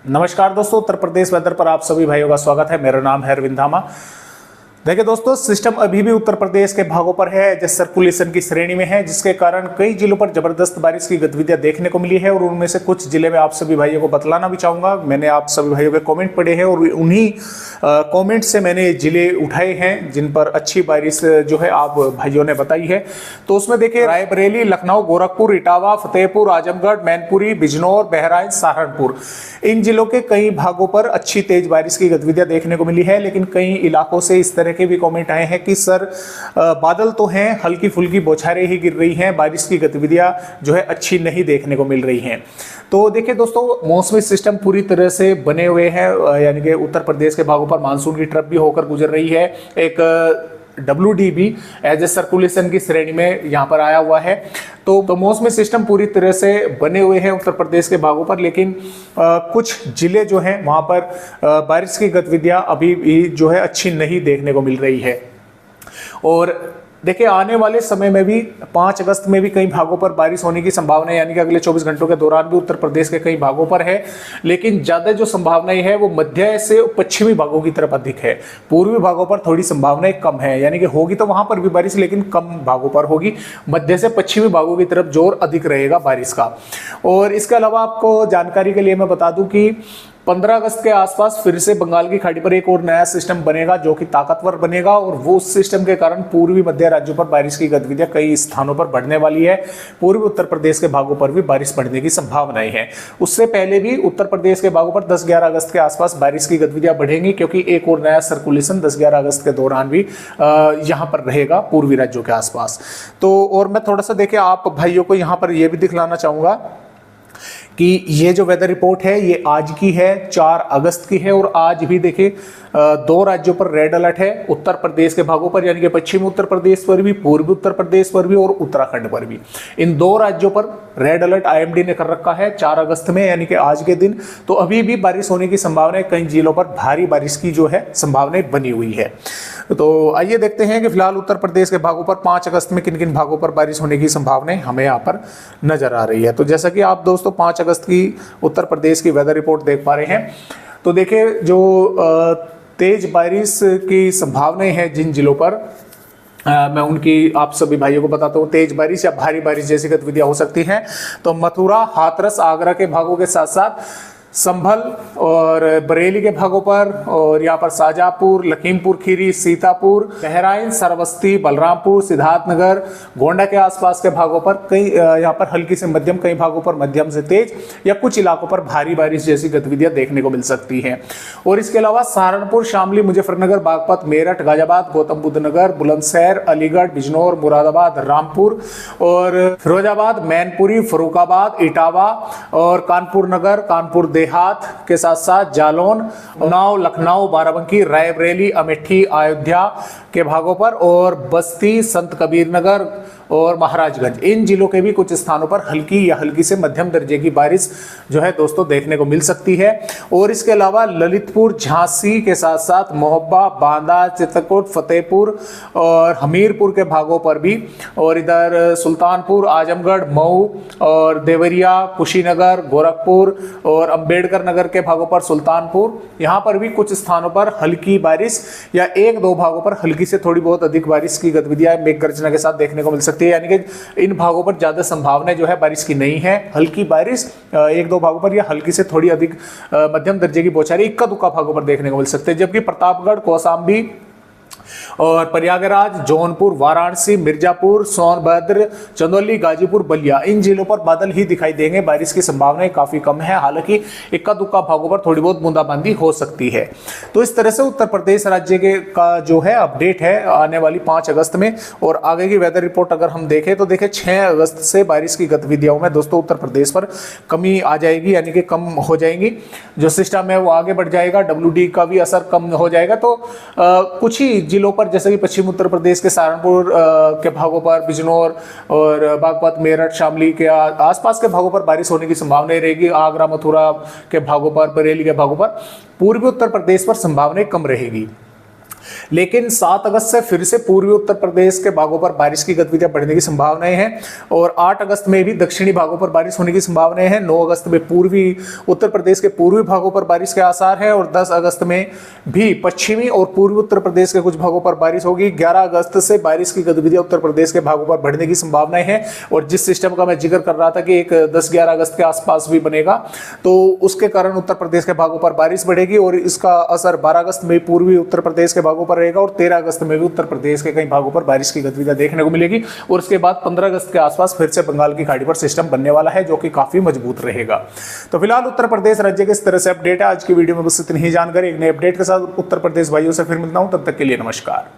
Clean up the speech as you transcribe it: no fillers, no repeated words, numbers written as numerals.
नमस्कार दोस्तों, उत्तर प्रदेश वेदर पर आप सभी भाइयों का स्वागत है। मेरा नाम है अरविंद धामा। देखिए दोस्तों, सिस्टम अभी भी उत्तर प्रदेश के भागों पर है, जो सर्कुलेशन की श्रेणी में है, जिसके कारण कई जिलों पर जबरदस्त बारिश की गतिविधियां देखने को मिली है। और उनमें से कुछ जिले में आप सभी भाइयों को बतलाना भी चाहूंगा। मैंने आप सभी भाइयों के कमेंट पढ़े हैं और उन्हीं कमेंट से मैंने जिले उठाए हैं जिन पर अच्छी बारिश जो है आप भाइयों ने बताई है। तो उसमें देखिए, रायबरेली, लखनऊ, गोरखपुर, इटावा, फतेहपुर, आजमगढ़, मैनपुरी, बिजनौर, बहराइच, सहारनपुर, इन जिलों के कई भागों पर अच्छी तेज बारिश की गतिविधियां देखने को मिली है। लेकिन कई इलाकों से इस तरह के भी कमेंट आए हैं कि सर बादल तो हैं, हल्की फुल्की बौछारें ही गिर रही हैं, बारिश की गतिविधियां जो है अच्छी नहीं देखने को मिल रही हैं। तो देखिए दोस्तों, मौसमी सिस्टम पूरी तरह से बने हुए हैं, यानी कि उत्तर प्रदेश के भागों पर मानसून की ट्रफ भी होकर गुजर रही है। एक WDB एज ए सर्कुलेशन की श्रेणी में यहाँ पर आया हुआ है। तो मौसमी सिस्टम पूरी तरह से बने हुए हैं उत्तर प्रदेश के भागों पर। लेकिन कुछ जिले जो हैं वहाँ पर बारिश की गतिविधियाँ अभी भी जो है अच्छी नहीं देखने को मिल रही है। और देखिए, आने वाले समय में भी 5 अगस्त में भी कई भागों पर बारिश होने की संभावना है, यानी कि अगले 24 घंटों के दौरान भी उत्तर प्रदेश के कई भागों पर है। लेकिन ज्यादा जो संभावनाएं है वो मध्य से पश्चिमी भागों की तरफ अधिक है। पूर्वी भागों पर थोड़ी संभावनाएं कम है, यानी कि होगी तो वहां पर भी बारिश, लेकिन कम भागों पर होगी। मध्य से पश्चिमी भागों की तरफ जोर अधिक रहेगा बारिश का। और इसके अलावा आपको जानकारी के लिए मैं बता दूं कि 15 अगस्त के आसपास फिर से बंगाल की खाड़ी पर एक और नया सिस्टम बनेगा जो कि ताकतवर बनेगा। और वो उस सिस्टम के कारण पूर्वी मध्य राज्यों पर बारिश की गतिविधियां कई स्थानों पर बढ़ने वाली है। पूर्वी उत्तर प्रदेश के भागों पर भी बारिश बढ़ने की संभावनाएं हैं। उससे पहले भी उत्तर प्रदेश के भागों पर 10-11 अगस्त के आसपास बारिश की गतिविधियां बढ़ेंगी, क्योंकि एक और नया सर्कुलेशन 10-11 अगस्त के दौरान भी यहाँ पर रहेगा पूर्वी राज्यों के आसपास। तो और मैं थोड़ा सा देखिए आप भाइयों को यहाँ पर यह भी दिखलाना चाहूंगा कि ये जो वेदर रिपोर्ट है ये आज की है, 4 अगस्त की है। और आज भी देखिए 2 राज्यों पर रेड अलर्ट है, उत्तर प्रदेश के भागों पर, यानी कि पश्चिमी उत्तर प्रदेश पर भी, पूर्वी उत्तर प्रदेश पर भी और उत्तराखंड पर भी। इन 2 राज्यों पर रेड अलर्ट IMD ने कर रखा है 4 अगस्त में, यानी कि आज के दिन। तो अभी भी बारिश होने की संभावना है, कई जिलों पर भारी बारिश की जो है संभावनाएं बनी हुई है। तो आइए देखते हैं कि फिलहाल उत्तर प्रदेश के भागों पर 5 अगस्त में किन किन भागों पर बारिश होने की संभावनाएं हमें यहाँ पर नजर आ रही है। तो जैसा कि आप दोस्तों 5 अगस्त की उत्तर प्रदेश की वेदर रिपोर्ट देख पा रहे हैं, तो देखिए जो तेज बारिश की संभावनाएं हैं जिन जिलों पर, मैं उनकी आप सभी भाइयों को बताता हूँ। तेज बारिश या भारी बारिश जैसी गतिविधियां हो सकती हैं। तो मथुरा, हाथरस, आगरा के भागों के साथ साथ संभल और बरेली के भागों पर, और यहाँ पर शाहजहांपुर, लखीमपुर खीरी, सीतापुर, बहराइच, श्रावस्ती, बलरामपुर, सिद्धार्थनगर, गोंडा के आसपास के भागों पर कई यहाँ पर हल्की से मध्यम, कई भागों पर मध्यम से तेज या कुछ इलाकों पर भारी बारिश जैसी गतिविधियां देखने को मिल सकती हैं। और इसके अलावा सहारनपुर, शामली, मुजफ्फरनगर, बागपत, मेरठ, गाजियाबाद, गौतम बुद्ध नगर, बुलंदशहर, अलीगढ़, बिजनौर, मुरादाबाद, रामपुर और फिरोजाबाद, मैनपुरी, फरुखाबाद, इटावा और कानपुर नगर, कानपुर देहात के साथ साथ जालौन, उन्नाव, लखनऊ, बाराबंकी, रायबरेली, अमेठी, अयोध्या के भागों पर और बस्ती, संत कबीर नगर और महाराजगंज, इन जिलों के भी कुछ स्थानों पर हल्की या हल्की से मध्यम दर्जे की बारिश जो है दोस्तों देखने को मिल सकती है। और इसके अलावा ललितपुर, झांसी के साथ साथ मोहब्बा, बांदा, चित्रकूट, फतेहपुर और हमीरपुर के भागों पर भी, और इधर सुल्तानपुर, आजमगढ़, मऊ और देवरिया, कुशीनगर, गोरखपुर और अंबेडकर नगर के भागों पर, सुल्तानपुर, यहाँ पर भी कुछ स्थानों पर हल्की बारिश या 1-2 भागों पर हल्की से थोड़ी बहुत अधिक बारिश की गतिविधियां मेघ गर्जना के साथ देखने को मिल सकती है। यानी कि इन भागों पर ज्यादा संभावना जो है बारिश की नहीं है। हल्की बारिश 1-2 भागों पर या हल्की से थोड़ी अधिक मध्यम दर्जे की बौछारें इक्का दुक्का भागों पर देखने को मिल सकते हैं। जबकि प्रतापगढ़, कौशाम्बी और प्रयागराज, जौनपुर, वाराणसी, मिर्जापुर, सोनभद्र, चंदौली, गाजीपुर, बलिया, इन जिलों पर बादल ही दिखाई देंगे। बारिश की संभावनाएं काफी कम है, हालांकि इक्का दुक्का भागों पर थोड़ी बहुत बूंदाबांदी हो सकती है। तो इस तरह से उत्तर प्रदेश राज्य के का जो है अपडेट है आने वाली 5 अगस्त में। और आगे की वेदर रिपोर्ट अगर हम देखें तो देखिए 6 अगस्त से बारिश की गतिविधियों में दोस्तों उत्तर प्रदेश पर कमी आ जाएगी, यानी कि कम हो जाएंगी। जो सिस्टम है वो आगे बढ़ जाएगा, WD का भी असर कम हो जाएगा। तो कुछ ही जिलों पर, जैसे कि पश्चिम उत्तर प्रदेश के सहारनपुर के भागों पर, बिजनौर और बागपत, मेरठ, शामली के आसपास के भागों पर बारिश होने की संभावना रहेगी। आगरा, मथुरा के भागों पर, बरेली के भागों पर, पूर्वी उत्तर प्रदेश पर संभावनाएं कम रहेगी। लेकिन 7 अगस्त से फिर से पूर्वी उत्तर प्रदेश के भागों पर बारिश की गतिविधियां बढ़ने की संभावनाएं हैं और 8 अगस्त में भी दक्षिणी भागों पर बारिश होने की संभावनाएं हैं। 9 अगस्त में पूर्वी उत्तर प्रदेश के पूर्वी भागों पर बारिश के आसार है और 10 अगस्त में भी पश्चिमी और पूर्वी उत्तर प्रदेश के कुछ भागों पर बारिश होगी। 11 अगस्त से बारिश की गतिविधियां उत्तर प्रदेश के भागों पर बढ़ने की संभावनाएं हैं और जिस सिस्टम का मैं जिक्र कर रहा था कि एक 10-11 अगस्त के आसपास भी बनेगा, तो उसके कारण उत्तर प्रदेश के भागों पर बारिश बढ़ेगी और इसका असर 12 अगस्त में पूर्वी उत्तर प्रदेश के भागों पर रहेगा और 13 अगस्त में भी उत्तर प्रदेश के कई भागों पर बारिश की गतिविधियां देखने को मिलेगी और उसके बाद 15 अगस्त के आसपास फिर से बंगाल की खाड़ी पर सिस्टम बनने वाला है जो कि काफी मजबूत रहेगा। तो फिलहाल उत्तर प्रदेश राज्य के इस तरह से अपडेट है। आज की वीडियो में बस इतनी ही जानकारी। एक नए अपडेट के साथ उत्तर प्रदेश भाइयों से फिर मिलता हूं, तब तक के लिए नमस्कार।